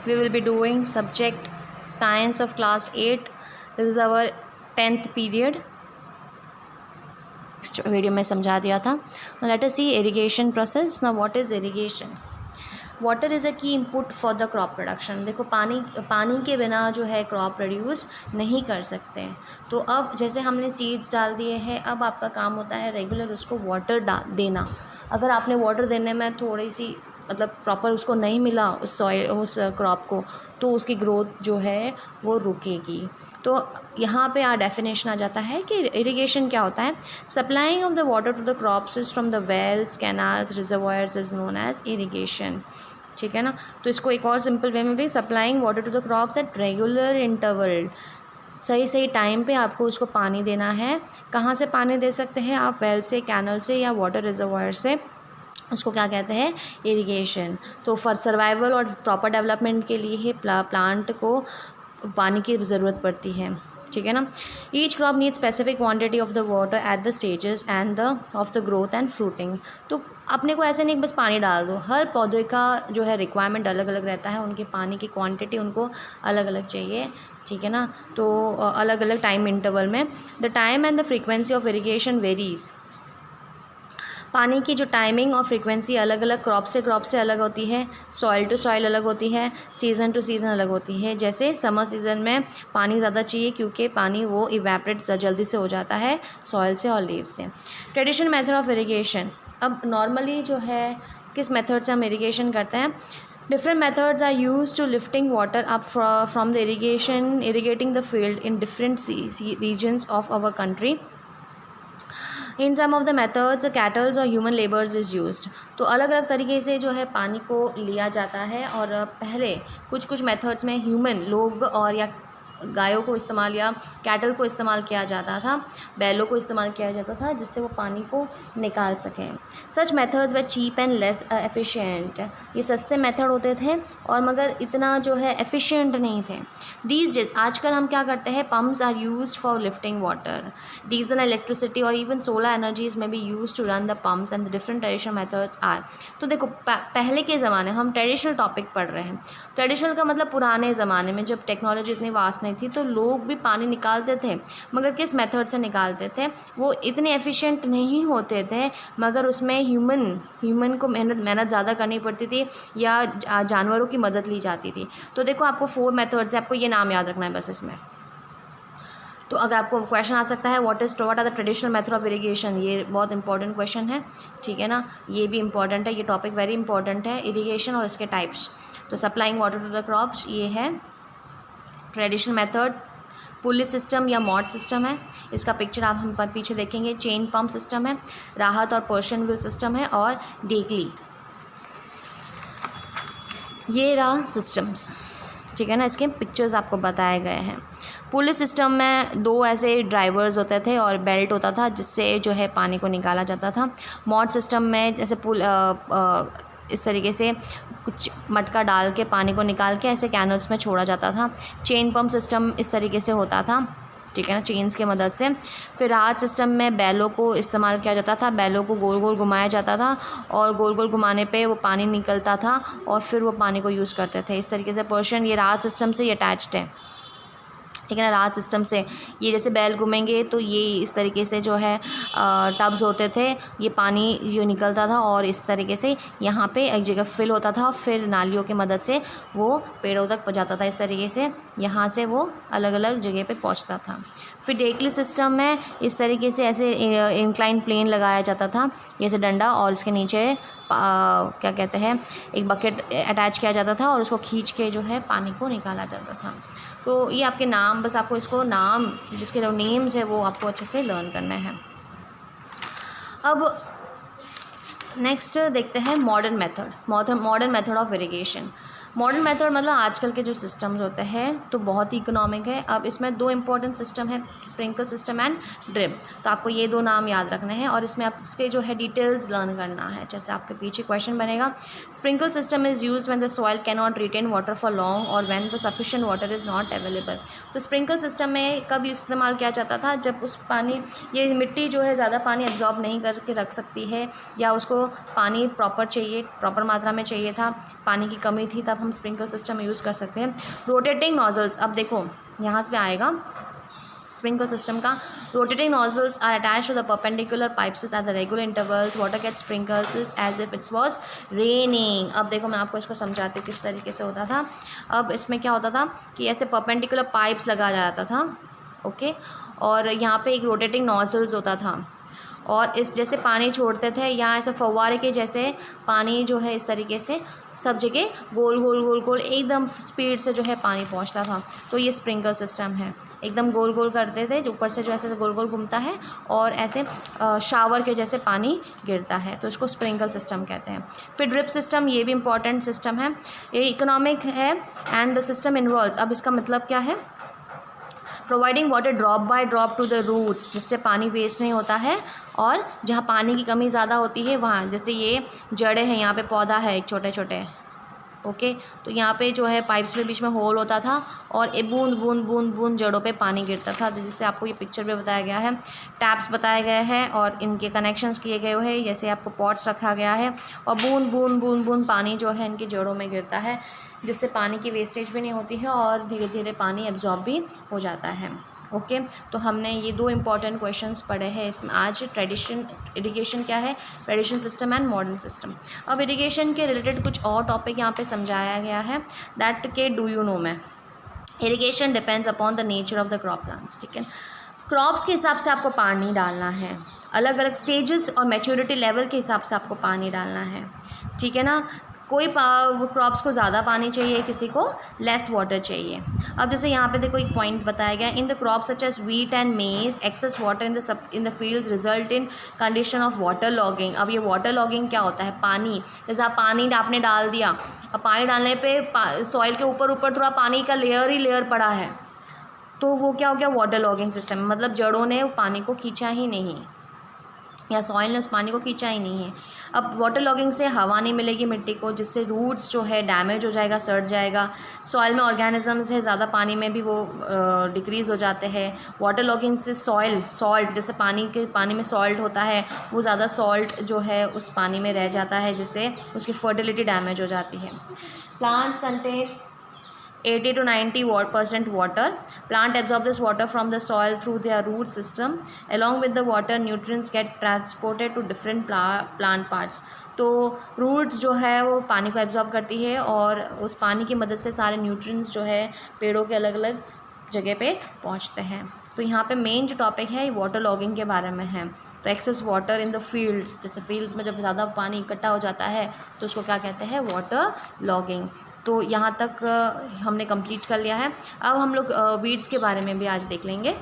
we will be doing subject science of class 8. This is our 10th period. Next video में समझा दिया था. Now let us see irrigation process. Now what is irrigation? Water is a key input for the crop production. देखो पानी के बिना जो है क्रॉप प्रोड्यूस नहीं कर सकते हैं. तो अब जैसे हमने सीड्स डाल दिए हैं, अब आपका काम होता है रेगुलर उसको वाटर देना. अगर आपने वाटर देने में थोड़ी सी मतलब प्रॉपर उसको नहीं मिला उस क्रॉप को, तो उसकी ग्रोथ जो है वो रुकेगी. तो यहाँ पे डेफिनेशन आ जाता है कि इरिगेशन क्या होता है. Supplying of the water to the crops is from the wells, canals, reservoirs is known as irrigation. ठीक है ना. तो इसको एक और सिंपल वे में भी, supplying water to the crops at regular interval. सही टाइम पे आपको उसको पानी देना है. कहाँ से पानी दे सकते हैं आप? वेल से, कैनल से या वाटर रिजर्वायर से. उसको क्या कहते हैं? इरिगेशन. तो फॉर सर्वाइवल और प्रॉपर डेवलपमेंट के लिए ही प्लांट को पानी की ज़रूरत पड़ती है. ठीक है ना. Each crop need specific quantity of the water at the stages and the of the growth and fruiting. तो अपने को ऐसे नहीं बस पानी डाल दो. हर पौधे का जो है रिक्वायरमेंट अलग अलग रहता है. उनकी पानी की क्वांटिटी उनको अलग अलग चाहिए. ठीक है ना. तो अलग अलग टाइम इंटरवल में. The time and the frequency of irrigation varies. पानी की जो टाइमिंग और फ्रीक्वेंसी अलग अलग क्रॉप से अलग होती है. सॉइल टू सॉइल अलग होती है. सीज़न टू सीज़न अलग होती है. जैसे समर सीज़न में पानी ज़्यादा चाहिए क्योंकि पानी वो इवेपरेट जल्दी से हो जाता है सॉइल से और लीव से. Traditional method of irrigation. अब नॉर्मली जो है किस मेथड से हम इरिगेशन करते हैं? Different methods are used to lifting water up from the irrigating the field in different regions of our country. In some of the methods cattles और human labours is used. तो अलग अलग तरीके से जो है पानी को लिया जाता है. और पहले कुछ मेथड्स में ह्यूमन लोग और या गायों को इस्तेमाल या कैटल को इस्तेमाल किया जाता था, बैलों को इस्तेमाल किया जाता था जिससे वो पानी को निकाल सकें. सच मेथड्स वे चीप एंड लेस एफिशिएंट. ये सस्ते मेथड होते थे और मगर इतना जो है एफिशिएंट नहीं थे. दीज डेज आजकल हम क्या करते हैं? Pumps are used for lifting water. Diesel, electricity और इवन सोलर एनर्जीज में भी use to run the pumps and the different traditional methods are. तो देखो पहले के ज़माने, हम ट्रेडिशनल टॉपिक पढ़ रहे हैं. ट्रेडिशनल का मतलब पुराने ज़माने में जब टेक्नोलॉजी इतनी वास्ट थी तो लोग भी पानी निकालते थे, मगर किस मेथड से निकालते थे? वो इतने एफिशिएंट नहीं होते थे, मगर उसमें ह्यूमन को मेहनत ज़्यादा करनी पड़ती थी या जानवरों की मदद ली जाती थी. तो देखो आपको 4 मेथड्स है, आपको ये नाम याद रखना है बस इसमें. तो अगर आपको क्वेश्चन आ सकता है what are the traditional method of irrigation, ये बहुत इंपॉर्टेंट क्वेश्चन है. ठीक है ना. ये भी इंपॉर्टेंट है, ये टॉपिक वेरी इंपॉर्टेंट है, इरिगेशन और इसके टाइप्स. तो supplying water to the crops ये है ट्रेडिशनल मेथड. पुली सिस्टम या मॉड सिस्टम है, इसका पिक्चर आप हम पीछे देखेंगे. चेन पंप सिस्टम है. राहत और पर्शियन व्हील सिस्टम है. और डेकली. ये रहा सिस्टम्स. ठीक है ना. इसके पिक्चर्स आपको बताए गए हैं. पुलिस सिस्टम में 2 ऐसे ड्राइवर्स होते थे और बेल्ट होता था जिससे जो है पानी को निकाला जाता था. मॉड सिस्टम में जैसे इस तरीके से कुछ मटका डाल के पानी को निकाल के ऐसे कैनल्स में छोड़ा जाता था. चेन पंप सिस्टम इस तरीके से होता था. ठीक है ना. चेन्स के मदद से. फिर राहत सिस्टम में बैलों को इस्तेमाल किया जाता था. बैलों को गोल गोल घुमाया जाता था और गोल गोल घुमाने पे वो पानी निकलता था और फिर वो पानी को यूज़ करते थे. इस तरीके से पर्शियन ये राहत सिस्टम से ये अटैच्ड है. ठीक है ना. राहत सिस्टम से ये जैसे बैल घूमेंगे तो ये इस तरीके से जो है टब्स होते थे, ये पानी जो निकलता था और इस तरीके से यहाँ पे एक जगह फिल होता था. फिर नालियों की मदद से वो पेड़ों तक पहुँचाता था. इस तरीके से यहाँ से वो अलग अलग जगह पे पहुँचता था. फिर डेकली सिस्टम में इस तरीके से ऐसे इंक्लाइन प्लेन लगाया जाता था, जैसे डंडा, और इसके नीचे क्या कहते हैं एक बकेट अटैच किया जाता था और उसको खींच के जो है पानी को निकाला जाता था. तो ये आपके नाम, बस आपको इसको नाम जिसके जो नेम्स है वो आपको अच्छे से लर्न करना है. अब नेक्स्ट देखते हैं modern method of irrigation. Modern method मतलब आजकल के जो सिस्टम्स होते हैं तो बहुत ही इकोनॉमिक है. अब इसमें 2 इंपॉर्टेंट सिस्टम है, स्प्रिंकल सिस्टम एंड ड्रिप. तो आपको ये 2 नाम याद रखने हैं और इसमें आप इसके जो है डिटेल्स लर्न करना है. जैसे आपके पीछे क्वेश्चन बनेगा, sprinkle system is use when the soil can not retain water for long और when the sufficient water is not available. तो स्प्रिंकल सिस्टम में कब इस्तेमाल किया जाता था? जब उस ये मिट्टी जो है ज़्यादा पानी एब्जॉर्ब नहीं करके रख सकती है या उसको पानी प्रॉपर मात्रा में चाहिए था, पानी की कमी थी, तब हम स्प्रिंकल सिस्टम यूज़ कर सकते हैं। रोटेटिंग नॉजल्स, अब देखो यहाँ से आएगा स्प्रिंकल सिस्टम का। Rotating nozzles are attach to the perpendicular pipes at the regular intervals, water gets sprinkles as if it's was raining. अब देखो मैं आपको इसको समझाती हूँ किस तरीके से होता था। अब इसमें क्या होता था कि ऐसे परपेंडिकुलर पाइप्स लगाया जाता था, ओके, और यहाँ पे एक रोटेटिंग नॉजल्स होता था और इस जैसे पानी छोड़ते थे, यहाँ ऐसे फव्वारे के जैसे पानी जो है इस तरीके से सब जगह गोल गोल गोल गोल एकदम स्पीड से जो है पानी पहुँचता था। तो ये स्प्रिंकल सिस्टम है, एकदम गोल गोल करते थे, जो ऊपर से जो ऐसे गोल गोल घूमता है और ऐसे शावर के जैसे पानी गिरता है, तो इसको स्प्रिंकल सिस्टम कहते हैं। फिर ड्रिप सिस्टम, ये भी इंपॉर्टेंट सिस्टम है, ये इकोनॉमिक है एंड द सिस्टम इन्वॉल्व्स। अब इसका मतलब क्या है, providing water drop by drop to the roots, जिससे पानी वेस्ट नहीं होता है और जहाँ पानी की कमी ज़्यादा होती है वहाँ, जैसे ये जड़ें हैं, यहाँ पे पौधा है एक छोटे छोटे, ओके, तो यहाँ पे जो है पाइप्स में बीच में होल होता था और एक बूंद बूंद बूंद बूंद जड़ों पे पानी गिरता था, जिससे आपको ये पिक्चर में बताया गया है। टैप्स बताए गए हैं और इनके कनेक्शंस किए गए हुए हैं, जैसे आपको पॉट्स रखा गया है और बूंद बूंद बूंद बूंद पानी जो है इनकी जड़ों में गिरता है, जिससे पानी की वेस्टेज भी नहीं होती है और धीरे धीरे पानी एब्जॉर्ब भी हो जाता है, ओके। तो हमने ये 2 इंपॉर्टेंट क्वेश्चंस पढ़े हैं इसमें आज। ट्रेडिशन इरिगेशन क्या है, tradition system and modern system. अब इरिगेशन के रिलेटेड कुछ और टॉपिक यहाँ पे समझाया गया है, दैट के डू यू नो में। Irrigation depends upon the nature of the crop plants, ठीक है। क्रॉप्स के हिसाब से आपको पानी डालना है, अलग अलग स्टेजेस और मैच्योरिटी लेवल के हिसाब से आपको पानी डालना है, ठीक है ना। कोई क्रॉप्स को ज़्यादा पानी चाहिए, किसी को लेस वाटर चाहिए। अब जैसे यहाँ पे देखो एक पॉइंट बताया गया, in the crop such as wheat and maize excess water in the fields result in condition of water logging. अब ये वाटर लॉगिंग क्या होता है, पानी, जैसे आप पानी आपने डाल दिया, अब पानी डालने पे सॉइल के ऊपर ऊपर थोड़ा पानी का लेयर ही लेयर पड़ा है, तो वो क्या हो गया, वाटर लॉगिंग सिस्टम, मतलब जड़ों ने पानी को खींचा ही नहीं या सॉइल ने उस पानी को खींचा ही नहीं है। अब वाटर लॉगिंग से हवा नहीं मिलेगी मिट्टी को, जिससे रूट्स जो है डैमेज हो जाएगा, सड़ जाएगा। सॉइल में ऑर्गेनिजम्स है, ज़्यादा पानी में भी वो डिक्रीज़ हो जाते हैं। वाटर लॉगिंग से सॉइल सॉल्ट, जैसे पानी में सॉल्ट होता है, वो ज़्यादा सॉल्ट जो है उस पानी में रह जाता है, जिससे उसकी फर्टिलिटी डैमेज हो जाती है। Plants contain 80 to 90% water. Plant absorb this water from the soil through their root system. Along with the water, nutrients get transported to different plant parts. तो रूट्स जो है वो पानी को एब्जॉर्ब करती है और उस पानी की मदद से सारे न्यूट्रिएंट्स जो है पेड़ों के अलग अलग जगह पे पहुंचते हैं। तो यहाँ पे मेन जो टॉपिक है वाटर लॉगिंग के बारे में है। तो access water in the fields, जैसे फील्ड्स में जब ज़्यादा पानी इकट्ठा हो जाता है तो उसको क्या कहते हैं, वाटर लॉगिंग। तो यहाँ तक हमने कंप्लीट कर लिया है। अब हम लोग वीड्स के बारे में भी आज देख लेंगे।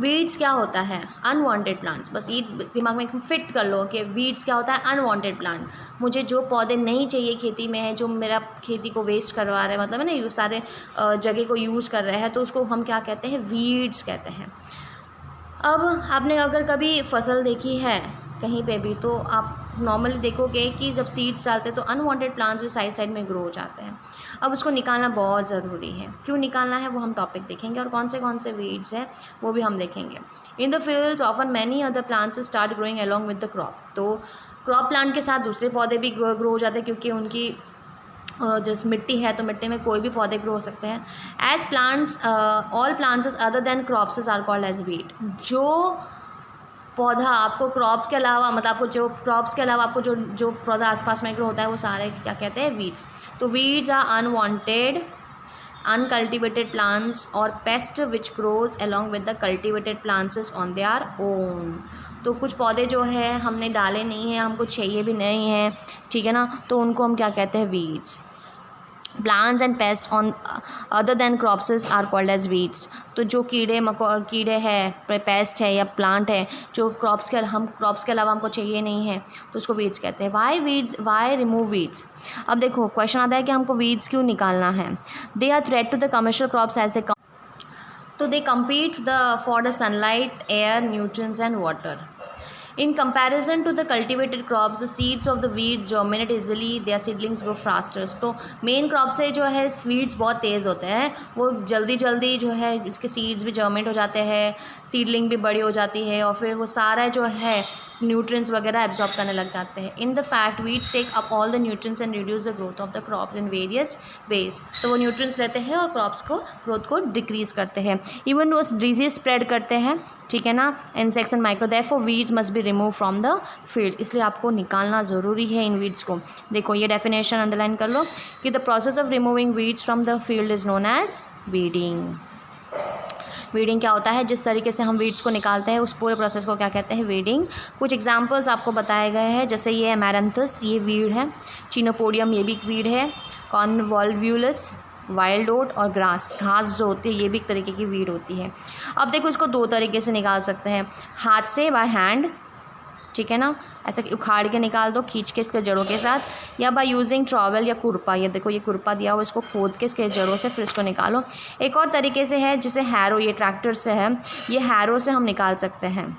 वीड्स क्या होता है, अनवांटेड प्लांट्स। बस ये दिमाग में फिट कर लो कि वीड्स क्या होता है, अनवांटेड प्लांट। मुझे जो पौधे नहीं चाहिए खेती में है, जो मेरा खेती को वेस्ट करवा रहे हैं, मतलब है ना, ये सारे जगह को यूज़ कर रहे हैं, तो उसको हम क्या कहते हैं, वीड्स कहते हैं। अब आपने अगर कभी फसल देखी है कहीं पे भी, तो आप नॉर्मली देखोगे कि जब सीड्स डालते हैं तो अनवांटेड प्लांट्स भी साइड साइड में ग्रो हो जाते हैं। अब उसको निकालना बहुत ज़रूरी है। क्यों निकालना है वो हम टॉपिक देखेंगे और कौन से वीड्स हैं वो भी हम देखेंगे। इन the fields often many other plants start growing along with the crop. तो क्रॉप प्लांट के साथ दूसरे पौधे भी ग्रो हो जाते हैं, क्योंकि उनकी जैसे मिट्टी है तो मिट्टी में कोई भी पौधे ग्रो हो सकते हैं। As plants all plants other than crops are called as weed. जो पौधा आपको क्रॉप के अलावा, मतलब आपको जो क्रॉप्स के अलावा आपको जो पौधा आसपास में ग्रो होता है वो सारे क्या कहते हैं, वीड्स। तो weeds are unwanted uncultivated plants और pest which grows along with the cultivated plants on their own. तो कुछ पौधे जो है हमने डाले नहीं हैं, हमको चाहिए भी नहीं है, ठीक है ना, तो उनको हम क्या कहते हैं, weeds. Plants and pest on other than crops are called as weeds. तो जो कीड़े हैं, पेस्ट है या प्लांट है जो क्रॉप्स के अलावा हमको चाहिए नहीं है, तो उसको वीड्स कहते हैं। Why remove weeds. अब देखो क्वेश्चन आता है कि हमको वीड्स क्यों निकालना है। They are threat to the commercial crops as a, तो they compete for the sunlight, air, nutrients and water. In comparison to the cultivated crops, the seeds of the weeds germinate easily, their seedlings grow faster. तो main crop से जो है weeds बहुत तेज़ होते हैं, वो जल्दी जो है इसके सीड्स भी जर्मिनेट हो जाते हैं, सीडलिंग भी बड़ी हो जाती है और फिर वो सारा जो है न्यूट्रिएंट्स वगैरह एब्जॉर्ब करने लग जाते हैं। In the fact weeds take up all the nutrients and reduce the growth of the crops in various ways. तो वो न्यूट्रिएंट्स लेते हैं और क्रॉप्स को ग्रोथ को डिक्रीज़ करते हैं। इवन वो डिजीज स्प्रेड करते हैं, ठीक है ना, insects and micro. Therefore weeds must be remove from the field, इसलिए आपको निकालना ज़रूरी है इन वीड्स को। देखो ये डेफिनेशन अंडरलाइन कर लो कि the process of removing weeds from the field is known as weeding. Weeding क्या होता है, जिस तरीके से हम वीड्स को निकालते हैं उस पूरे प्रोसेस को क्या कहते हैं, वीडिंग। कुछ एग्जांपल्स आपको बताए गए हैं, जैसे ये एमेरंथस, ये वीड है। चिनोपोडियम, ये भी एक वीड है। कॉन्वॉल्व्यूलस, वाइल्ड ओट और ग्रास, घास जो होती है ये भी एक तरीके की वीड होती है। अब देखो इसको दो तरीके से निकाल सकते हैं, हाथ से बाय हैंड, ठीक है ना, ऐसे उखाड़ के निकाल दो, खींच के इसके जड़ों के साथ, या बाय यूजिंग ट्रॉवेल या कुरपा। ये देखो ये कुरपा दिया हुआ, इसको खोद के इसके जड़ों से फिर इसको निकालो। एक और तरीके से है जिसे हैरो, ये ट्रैक्टर से है, ये हैरो से हम निकाल सकते हैं।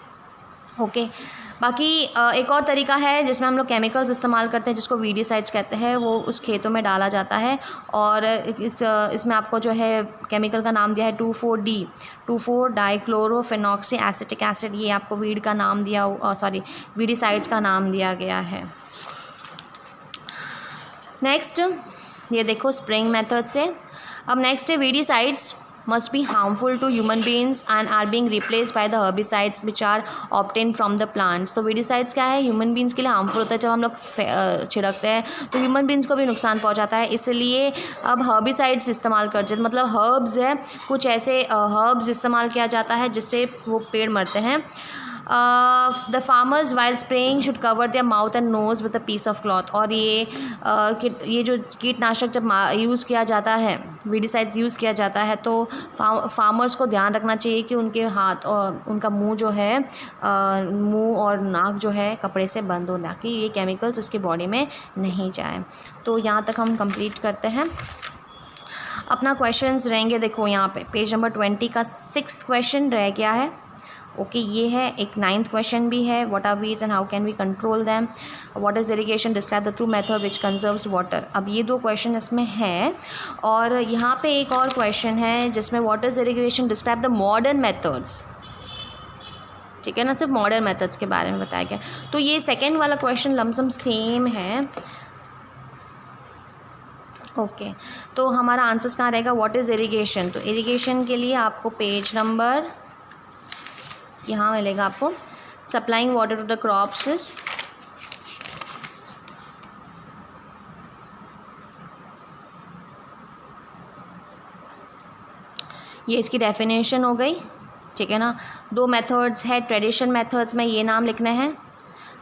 ओके, बाकी एक और तरीका है जिसमें हम लोग केमिकल्स इस्तेमाल करते हैं जिसको वीडीसाइड्स कहते हैं, वो उस खेतों में डाला जाता है। और इसमें आपको जो है केमिकल का नाम दिया है 2,4-D, 2,4-डाइक्लोरोफेनॉक्सी एसिटिक एसिड, ये आपको वीड का नाम दिया, वीडीसाइड्स का नाम दिया गया है। नेक्स्ट ये देखो स्प्रेइंग मेथड से। अब नेक्स्ट है weedicides must be harmful to human beings and are being replaced by the herbicides which are obtained from the plants। तो वीडीसाइड्स क्या है, ह्यूमन बींग्स के लिए हार्मफुल होता है। जब हम लोग छिड़कते हैं तो ह्यूमन बींग्स को भी नुकसान पहुंचाता है, इसलिए अब हर्बिसाइड्स इस्तेमाल करते हैं। मतलब हर्ब्स है, कुछ ऐसे हर्ब्स इस्तेमाल किया जाता है जिससे वो पेड़ मरते हैं। The farmers while spraying should cover their mouth and nose with a piece of cloth. और ये जो कीटनाशक जब यूज़ किया जाता है, वीडीसाइड्स यूज़ किया जाता है, तो फार्मर्स को ध्यान रखना चाहिए कि उनके हाथ और उनका मुंह जो है, मुंह और नाक जो है कपड़े से बंद हो, ताकि ये केमिकल्स उसकी बॉडी में नहीं जाए। तो यहाँ तक हम कंप्लीट करते हैं। अपना क्वेश्चंस रहेंगे, देखो यहाँ पे पेज नंबर 20 का 6th क्वेश्चन रह गया है। ओके, ये है। एक 9th क्वेश्चन भी है, what are weeds and how can we control them, what is irrigation, describe the true method which conserves water. अब ये 2 क्वेश्चन इसमें है। और यहाँ पे एक और क्वेश्चन है जिसमें what is irrigation, describe the modern methods, ठीक है ना, सिर्फ मॉडर्न मेथड्स के बारे में बताया गया। तो ये सेकेंड वाला क्वेश्चन लमसम सेम है। ओके, तो हमारा आंसर्स कहाँ रहेगा, व्हाट इज़ इरिगेशन। तो इरिगेशन के लिए आपको पेज नंबर यहाँ मिलेगा आपको, supplying water to the crops. ये इसकी डेफिनेशन हो गई, ठीक है ना। 2 मेथड्स है, ट्रेडिशन मेथड्स में ये नाम लिखने हैं,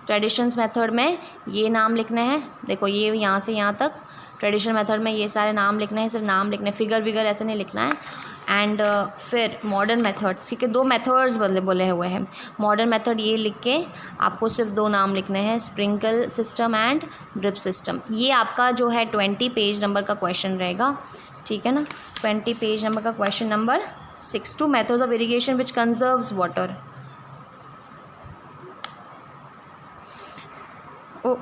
ट्रेडिशंस मेथड में ये नाम लिखने हैं। देखो ये यहाँ से यहाँ तक, ट्रेडिशनल मेथड में ये सारे नाम लिखने हैं, सिर्फ नाम लिखने, फिगर विगर ऐसे नहीं लिखना है। एंड फिर मॉडर्न मेथड्स, ठीक है, 2 मेथड्स बोले हुए हैं। मॉडर्न मेथड ये लिख के आपको सिर्फ 2 नाम लिखने हैं, sprinkle system and drip system. ये आपका जो है 20 पेज नंबर का क्वेश्चन रहेगा, ठीक है ना, 20 पेज नंबर का question number 6, 2 methods of irrigation which conserves water. O